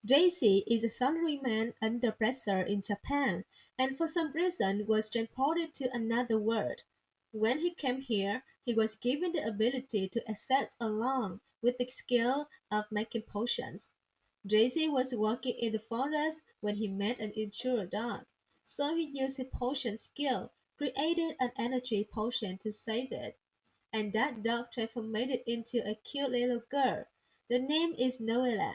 Reiji is a salaryman under pressure in Japan and for some reason was transported to another world. When he came here, he was given the ability to access along with the skill of making potions. Reiji was walking in the forest when he met an injured dog, so he used his potion skill, created an energy potion to save it, and that dog transformed it into a cute little girl. The name is Noera.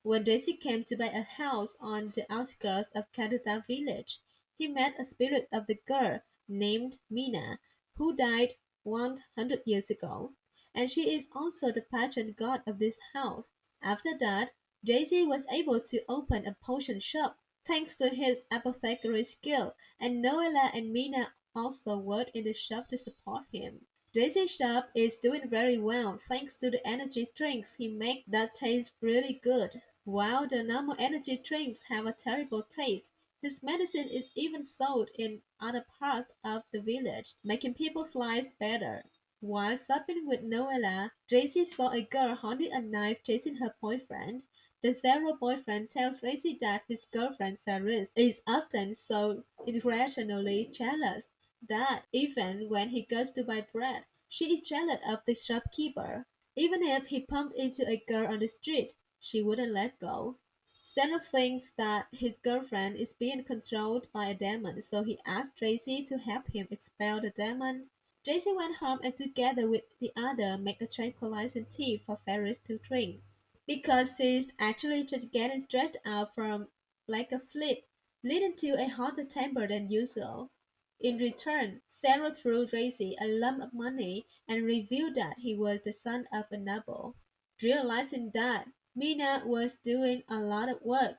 When Daisy came to buy a house on the outskirts of Karuta village, he met a spirit of the girl named Mina, who died 100 years ago, and she is also the patron god of this house. After that, Daisy was able to open a potion shop thanks to his apothecary skill, and Noella and Mina also worked in the shop to support him. Daisy's shop is doing very well thanks to the energy drinks he makes that taste really good. While the normal energy drinks have a terrible taste, his medicine is even sold in other parts of the village, making people's lives better. While shopping with Noella, Tracy saw a girl holding a knife chasing her boyfriend. The zero boyfriend tells Tracy that his girlfriend Ferris is often so irrationally jealous that even when he goes to buy bread, she is jealous of the shopkeeper. Even if he bumped into a girl on the street, she wouldn't let go. Stanley thinks that his girlfriend is being controlled by a demon, so he asks Tracy to help him expel the demon. Tracy went home and together with the other make a tranquilizing tea for Ferris to drink. Because she's actually just getting stressed out from lack of sleep, leading to a hotter temper than usual. In return, Sarah threw Tracy a lump of money and revealed that he was the son of a noble. Realizing that Mina was doing a lot of work,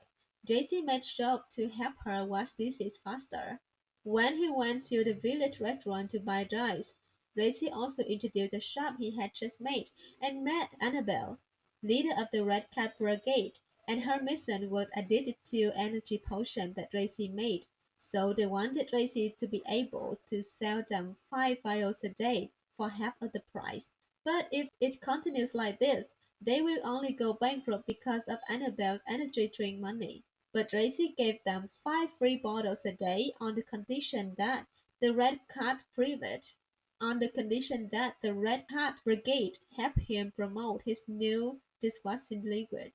Tracy made sure to help her wash dishes faster. When he went to the village restaurant to buy rice, Tracy also introduced the shop he had just made and met Annabelle, leader of the Red Cap Brigade, and her mission was addicted to energy potion that Tracy made. So they wanted Tracy to be able to sell them 5 vials a day for half of the price. But if it continues like this, they will only go bankrupt because of Annabelle's energy drink money. But Tracy gave them 5 free bottles a day on the condition that the Red Cat Brigade helped him promote his new dishwashing liquid.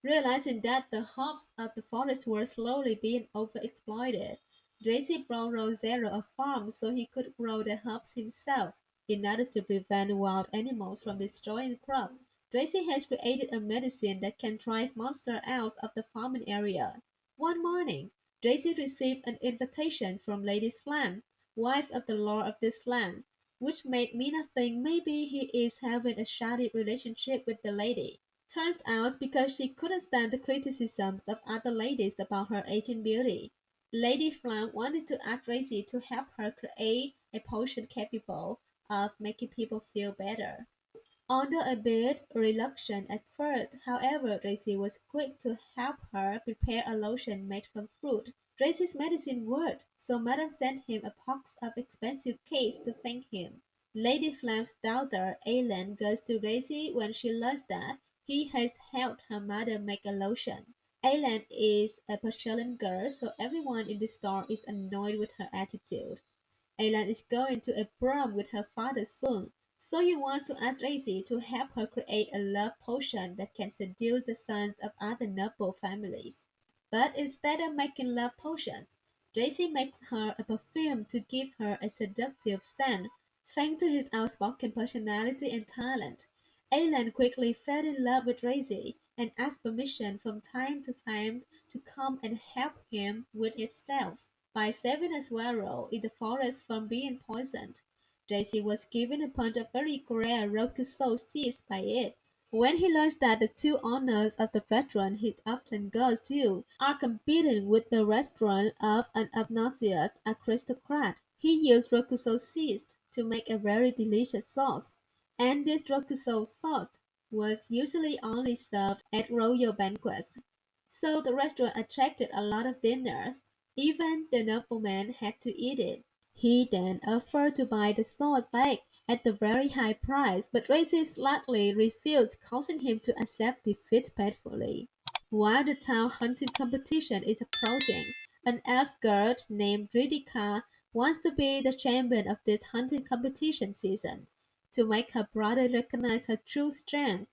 Realizing that the hops of the forest were slowly being overexploited, Tracy brought Rosero a farm so he could grow the hops himself. In order to prevent wild animals from destroying crops, Tracy has created a medicine that can drive monsters out of the farming area. One morning, Tracy received an invitation from Lady Flam, wife of the Lord of this land, which made Mina think maybe he is having a shady relationship with the lady. Turns out because she couldn't stand the criticisms of other ladies about her aging beauty. Lady Flam wanted to ask Tracy to help her create a potion capable of making people feel better. Although a bit reluctant at first, however, Tracy was quick to help her prepare a lotion made from fruit. Tracy's medicine worked, so Madame sent him a box of expensive cakes to thank him. Lady Flam's daughter, Aileen, goes to Tracy when she learns that he has helped her mother make a lotion. Aileen is a Persian girl, so everyone in the store is annoyed with her attitude. Aylan is going to a prom with her father soon, so he wants to ask Tracy to help her create a love potion that can seduce the sons of other noble families. But instead of making love potion, Tracy makes her a perfume to give her a seductive scent. Thanks to his outspoken personality and talent, Aylan quickly fell in love with Tracy and asked permission from time to time to come and help him with its sales. By saving a squirrel in the forest from being poisoned, Daisy was given a bunch of very rare rokuso seeds by it. When he learns that the two owners of the restaurant he often goes to are competing with the restaurant of an obnoxious aristocrat, he used rokuso seeds to make a very delicious sauce. And this rokuso sauce was usually only served at royal banquets. So the restaurant attracted a lot of dinners. Even the nobleman had to eat it. He then offered to buy the sauce back at the very high price, but Tracy flatly refused, causing him to accept defeat painfully. While the town hunting competition is approaching, an elf girl named Ridika wants to be the champion of this hunting competition season to make her brother recognize her true strength.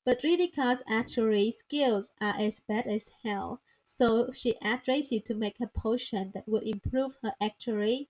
But Ridika's archery skills are as bad as hell, so she asked Tracy to make a potion that would improve her archery.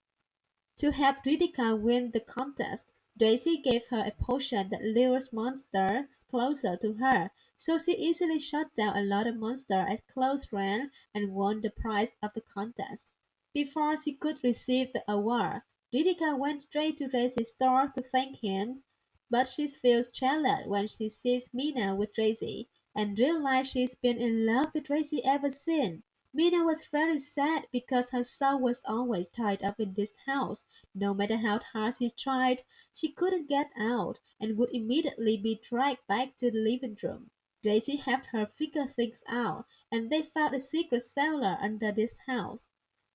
To help Ridika win the contest, Daisy gave her a potion that lures monsters closer to her, so she easily shot down a lot of monsters at close range and won the prize of the contest. Before she could receive the award, Ridika went straight to Daisy's store to thank him, but she feels jealous when she sees Mina with Daisy and realizes she's been in love with Daisy ever since. Mina was very sad because her soul was always tied up in this house. No matter how hard she tried, she couldn't get out and would immediately be dragged back to the living room. Daisy helped her figure things out, and they found a secret cellar under this house.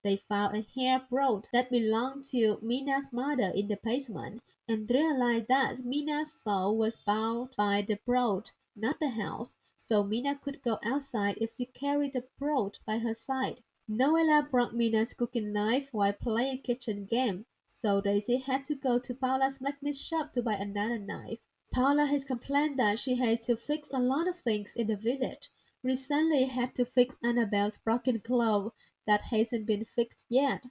They found a hair brooch that belonged to Mina's mother in the basement and realized that Mina's soul was bound by the brooch, not the house, so Mina could go outside if she carried the brooch by her side. Noella brought Mina's cooking knife while playing kitchen game, so Daisy had to go to Paula's blacksmith shop to buy another knife. Paula has complained that she has to fix a lot of things in the village. Recently had to fix Annabelle's broken glove that hasn't been fixed yet.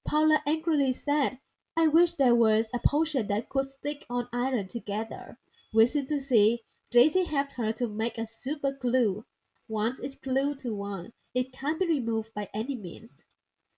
Paula angrily said, I wish there was a potion that could stick on iron together. Wishing to see, Daisy helped her to make a super glue. Once it's glued to one, it can't be removed by any means.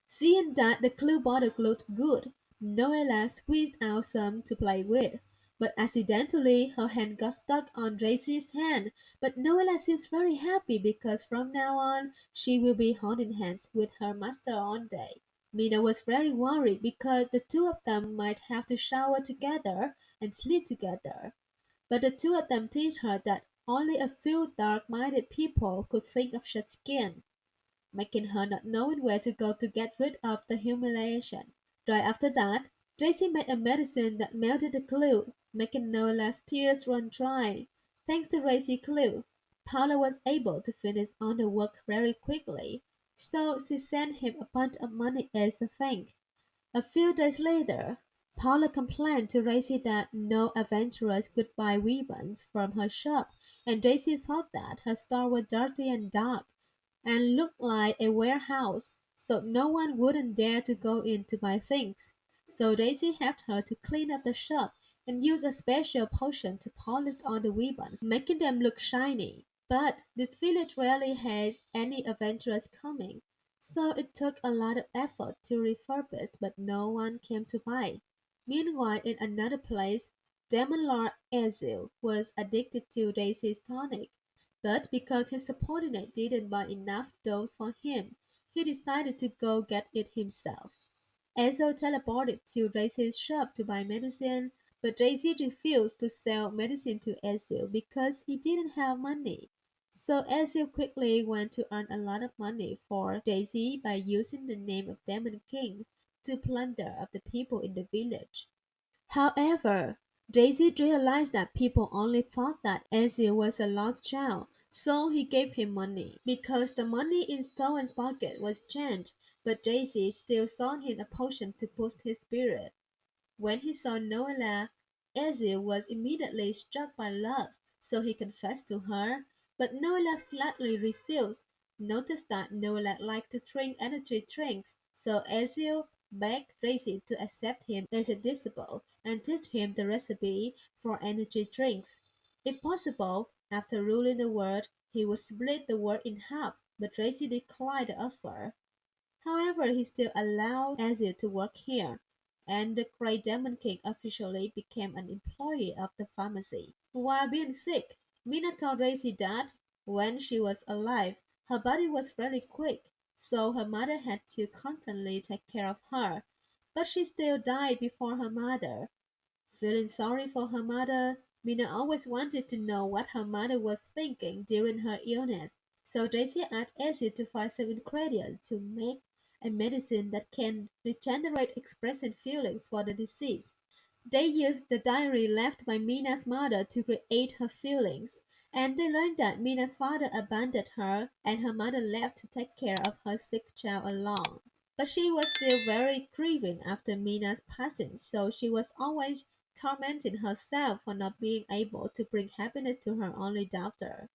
Seeing that the glue bottle looked good, Noella squeezed out some to play with. But accidentally, her hand got stuck on Daisy's hand. But Noella seems very happy because from now on, she will be holding hands with her master all day. Mina was very worried because the two of them might have to shower together and sleep together. But the two of them teach her that only a few dark-minded people could think of such skin, making her not knowing where to go to get rid of the humiliation. Right after that, Tracy made a medicine that melted the glue, making Nola's tears run dry. Thanks to Reiji Kirio, Paula was able to finish all the work very quickly, so she sent him a bunch of money as a thank. A few days later, Paula complained to Daisy that no adventurers could buy ribbons from her shop, and Daisy thought that her store was dirty and dark and looked like a warehouse, so no one wouldn't dare to go in to buy things. So Daisy helped her to clean up the shop and use a special potion to polish all the ribbons, making them look shiny. But this village rarely has any adventurers coming, so it took a lot of effort to refurbish, but no one came to buy. Meanwhile, in another place, Demon Lord Ezil was addicted to Daisy's tonic, but because his subordinate didn't buy enough dose for him, he decided to go get it himself. Ezio teleported to Daisy's shop to buy medicine, but Daisy refused to sell medicine to Ezio because he didn't have money. So Ezio quickly went to earn a lot of money for Daisy by using the name of Demon King to plunder of the people in the village. However, Daisy realized that people only thought that Ezio was a lost child, so he gave him money. Because the money in Stone's pocket was changed, but Daisy still sold him a potion to boost his spirit. When he saw Noella, Ezio was immediately struck by love, so he confessed to her, but Noella flatly refused. Noticed that Noella liked to drink energy drinks, so Ezio begged Tracy to accept him as a disciple and teach him the recipe for energy drinks. If possible, after ruling the world, he would split the world in half, but Tracy declined the offer. However, he still allowed Ezio to work here, and the Great Demon King officially became an employee of the pharmacy. While being sick, Mina told Daisy that when she was alive, her body was very quick, so her mother had to constantly take care of her. But she still died before her mother. Feeling sorry for her mother, Mina always wanted to know what her mother was thinking during her illness. So Daisy asked Ezio to find some ingredients to make a medicine that can regenerate expressing feelings for the deceased. They used the diary left by Mina's mother to create her feelings, And they learned that Mina's father abandoned her and her mother left to take care of her sick child alone. But she was still very grieving after Mina's passing, so she was always tormenting herself for not being able to bring happiness to her only daughter.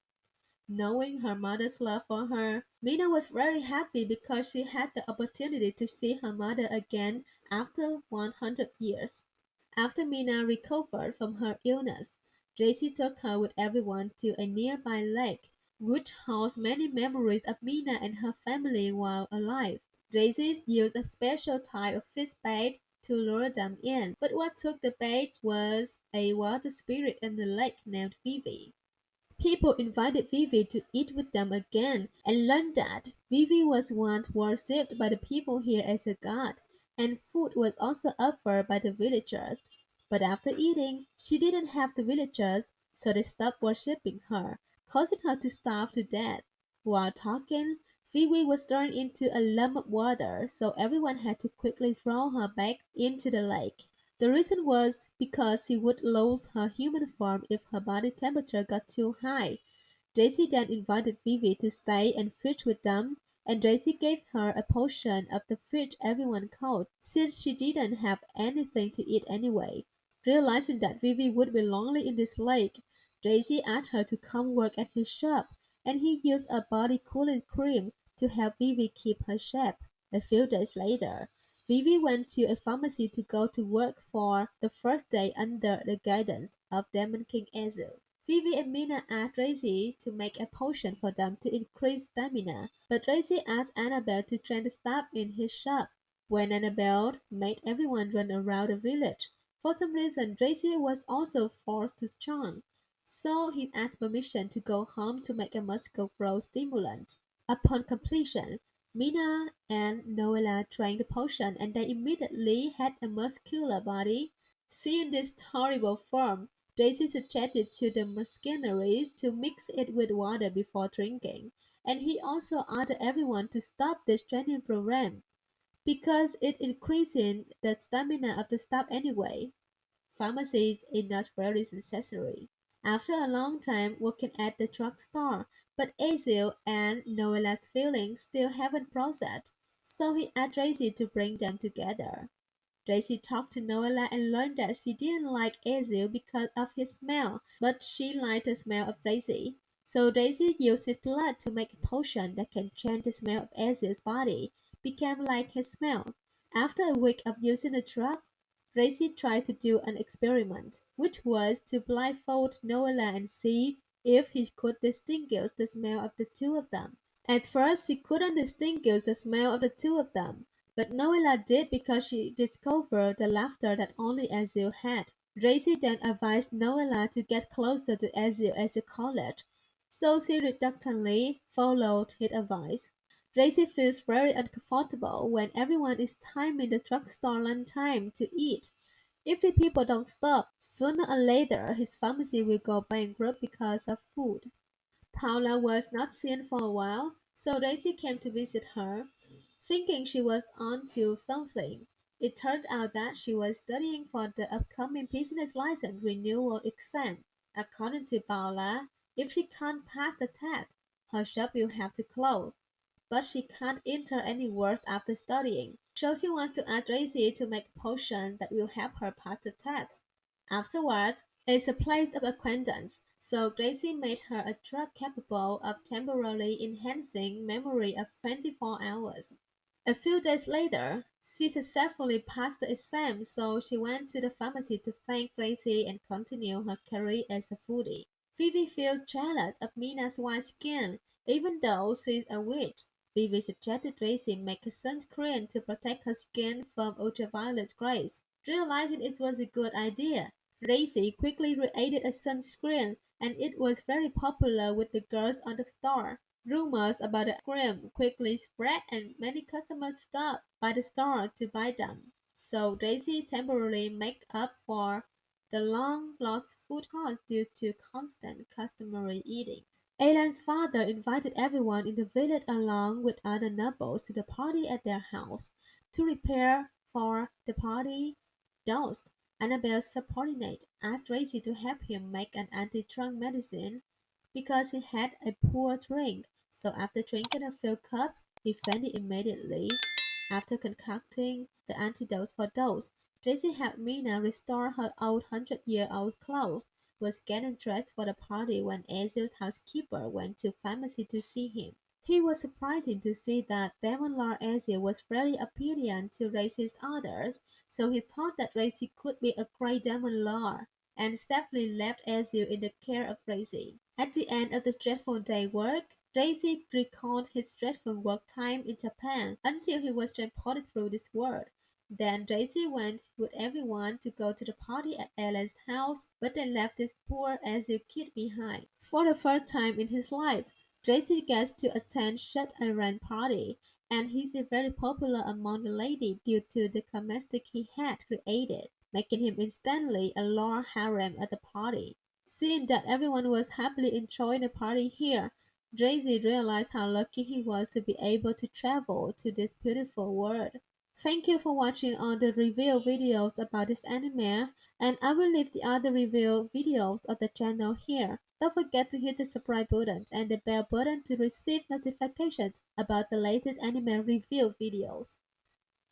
Knowing her mother's love for her, Mina was very happy because she had the opportunity to see her mother again after 100 years. After Mina recovered from her illness, Tracy took her with everyone to a nearby lake, which holds many memories of Mina and her family while alive. Tracy used a special type of fish bait to lure them in, but what took the bait was a water spirit in the lake named Vivi. People invited Vivi to eat with them again and learned that Vivi was once worshipped by the people here as a god, and food was also offered by the villagers. But after eating, she didn't have the villagers, so they stopped worshipping her, causing her to starve to death. While talking, Vivi was thrown into a lump of water, so everyone had to quickly throw her back into the lake. The reason was because she would lose her human form if her body temperature got too high. Daisy then invited Vivi to stay and fish with them, and Daisy gave her a portion of the fish everyone caught, since she didn't have anything to eat anyway. Realizing that Vivi would be lonely in this lake, Daisy asked her to come work at his shop, and he used a body cooling cream to help Vivi keep her shape. A few days later, Vivi went to a pharmacy to go to work for the first day under the guidance of Demon King Ezio. Vivi and Mina asked Reiji to make a potion for them to increase stamina, but Reiji asked Annabelle to train the staff in his shop. When Annabelle made everyone run around the village, for some reason Reiji was also forced to join, so he asked permission to go home to make a muscle growth stimulant. Upon completion, Mina and Noella drank the potion and they immediately had a muscular body. Seeing this horrible form, Daisy suggested to the mercenaries to mix it with water before drinking, and he also ordered everyone to stop this training program because it increasing the stamina of the staff anyway. Pharmacist is not very necessary. After a long time working at the drugstore, but Azil and Noella's feelings still haven't processed, so he asked Tracy to bring them together. Tracy talked to Noella and learned that she didn't like Azil because of his smell, but she liked the smell of Tracy. So Tracy used his blood to make a potion that can change the smell of Azil's body, became like his smell. After a week of using the drug, Tracy tried to do an experiment, which was to blindfold Noella and see if he could distinguish the smell of the two of them. At first, she couldn't distinguish the smell of the two of them, but Noella did because she discovered the laughter that only Ezio had. Tracy then advised Noella to get closer to Ezio as he called it, so she reluctantly followed his advice. Tracy feels very uncomfortable when everyone is timing the drugstore lunch time to eat. If the people don't stop, sooner or later his pharmacy will go bankrupt because of food. Paula was not seen for a while, so Daisy came to visit her, thinking she was on to something. It turned out that she was studying for the upcoming business license renewal exam. According to Paula, if she can't pass the test, her shop will have to close. But she can't enter any words after studying, so she wants to ask Daisy to make a potion that will help her pass the test. Afterwards, it's a place of acquaintance, so Gracie made her a drug capable of temporarily enhancing memory of 24 hours. A few days later, she successfully passed the exam, so she went to the pharmacy to thank Gracie and continue her career as a foodie. Vivi feels jealous of Mina's white skin, even though she's a witch. Vivi suggested Gracie make a sunscreen to protect her skin from ultraviolet rays. Realizing it was a good idea, Gracie quickly created a sunscreen, and it was very popular with the girls on the store. Rumors about the cream quickly spread, and many customers stopped by the store to buy them. So Daisy temporarily made up for the long lost food cost due to constant customary eating. Alan's father invited everyone in the village along with other nobles to the party at their house. To prepare for the party, Dost, Annabelle's subordinate, asked Tracy to help him make an anti-drug medicine because he had a poor drink. So after drinking a few cups, he fainted immediately. After concocting the antidote for those, Tracy helped Mina restore her old 100-year-old clothes, was getting dressed for the party when Ezio's housekeeper went to pharmacy to see him. He was surprised to see that Demon Lord Ezio was very obedient to Reizi's orders, so he thought that Reizi could be a great Demon Lord, and stealthily left Ezio in the care of Reizi. At the end of the stressful day work, Reizi recalled his stressful work time in Japan until he was transported through this world. Then Daisy went with everyone to go to the party at Ellen's house, but they left this poor Ezio kid behind. For the first time in his life, Daisy gets to attend such a grand party, and he's very popular among the ladies due to the chemistry he had created, making him instantly a Lord Harem at the party. Seeing that everyone was happily enjoying the party here, Daisy realized how lucky he was to be able to travel to this beautiful world. Thank you for watching all the review videos about this anime, and I will leave the other review videos of the channel here. Don't forget to hit the subscribe button and the bell button to receive notifications about the latest anime review videos.